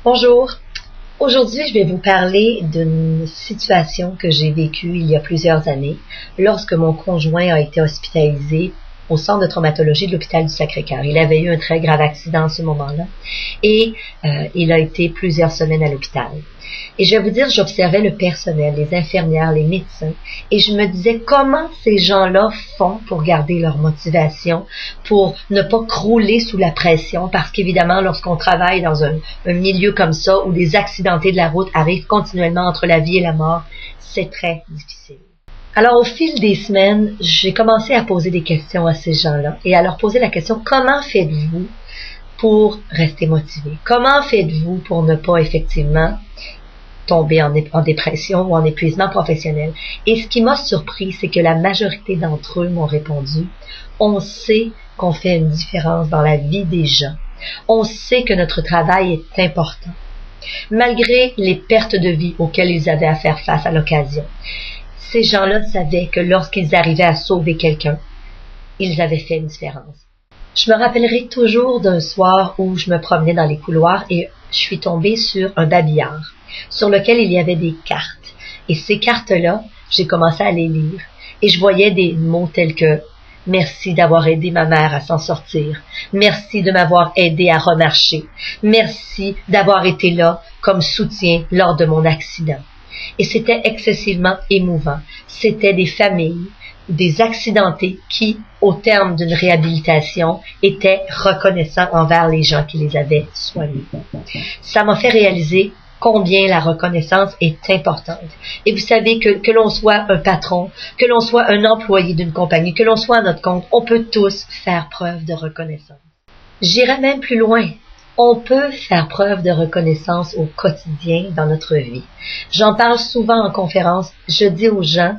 Bonjour. Aujourd'hui, je vais vous parler d'une situation que j'ai vécue il y a plusieurs années lorsque mon conjoint a été hospitalisé au centre de traumatologie de l'hôpital du Sacré-Cœur. Il avait eu un très grave accident à ce moment-là et il a été plusieurs semaines à l'hôpital. Et je vais vous dire, j'observais le personnel, les infirmières, les médecins, et je me disais comment ces gens-là font pour garder leur motivation, pour ne pas crouler sous la pression, parce qu'évidemment, lorsqu'on travaille dans un milieu comme ça, où des accidentés de la route arrivent continuellement entre la vie et la mort, c'est très difficile. Alors, au fil des semaines, j'ai commencé à poser des questions à ces gens-là, et à leur poser la question, comment faites-vous pour rester motivé? Comment faites-vous pour ne pas effectivement tomber en dépression ou en épuisement professionnel? Et ce qui m'a surpris, c'est que la majorité d'entre eux m'ont répondu, on sait qu'on fait une différence dans la vie des gens. On sait que notre travail est important, malgré les pertes de vie auxquelles ils avaient à faire face à l'occasion. Ces gens-là savaient que lorsqu'ils arrivaient à sauver quelqu'un, ils avaient fait une différence. Je me rappellerai toujours d'un soir où je me promenais dans les couloirs et je suis tombée sur un babillard sur lequel il y avait des cartes. Et ces cartes-là, j'ai commencé à les lire et je voyais des mots tels que « Merci d'avoir aidé ma mère à s'en sortir. Merci de m'avoir aidé à remarcher. Merci d'avoir été là comme soutien lors de mon accident. » Et c'était excessivement émouvant. C'était des familles, des accidentés qui, au terme d'une réhabilitation, étaient reconnaissants envers les gens qui les avaient soignés. Ça m'a fait réaliser combien la reconnaissance est importante. Et vous savez que l'on soit un patron, que l'on soit un employé d'une compagnie, que l'on soit à notre compte, on peut tous faire preuve de reconnaissance. J'irai même plus loin. On peut faire preuve de reconnaissance au quotidien dans notre vie. J'en parle souvent en conférence. Je dis aux gens,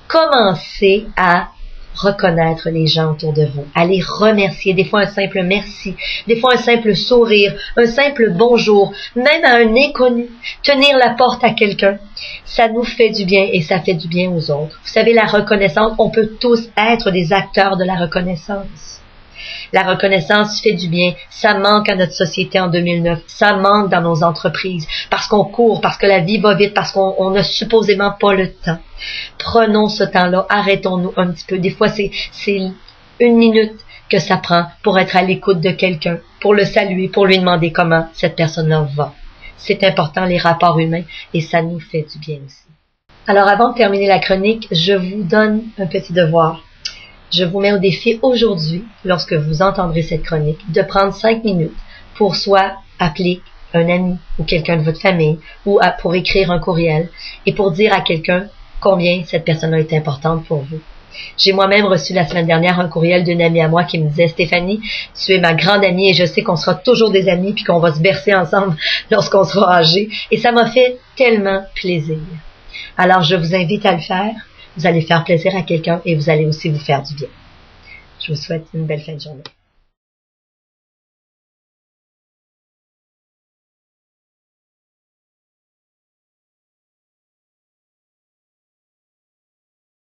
commencez à reconnaître les gens autour de vous, à les remercier, des fois un simple merci, des fois un simple sourire, un simple bonjour, même à un inconnu, tenir la porte à quelqu'un, ça nous fait du bien et ça fait du bien aux autres. Vous savez, la reconnaissance, on peut tous être des acteurs de la reconnaissance. La reconnaissance fait du bien, ça manque à notre société en 2009, ça manque dans nos entreprises, parce qu'on court, parce que la vie va vite, parce qu'on n'a supposément pas le temps. Prenons ce temps-là, arrêtons-nous un petit peu. Des fois, c'est 1 minute que ça prend pour être à l'écoute de quelqu'un, pour le saluer, pour lui demander comment cette personne-là va. C'est important, les rapports humains, et ça nous fait du bien aussi. Alors, avant de terminer la chronique, je vous donne un petit devoir. Je vous mets au défi aujourd'hui, lorsque vous entendrez cette chronique, de prendre 5 minutes pour soit appeler un ami ou quelqu'un de votre famille ou pour écrire un courriel et pour dire à quelqu'un combien cette personne-là est importante pour vous. J'ai moi-même reçu la semaine dernière un courriel d'une amie à moi qui me disait « Stéphanie, tu es ma grande amie et je sais qu'on sera toujours des amis puis qu'on va se bercer ensemble lorsqu'on sera âgés. » Et ça m'a fait tellement plaisir. Alors je vous invite à le faire. Vous allez faire plaisir à quelqu'un et vous allez aussi vous faire du bien. Je vous souhaite une belle fin de journée.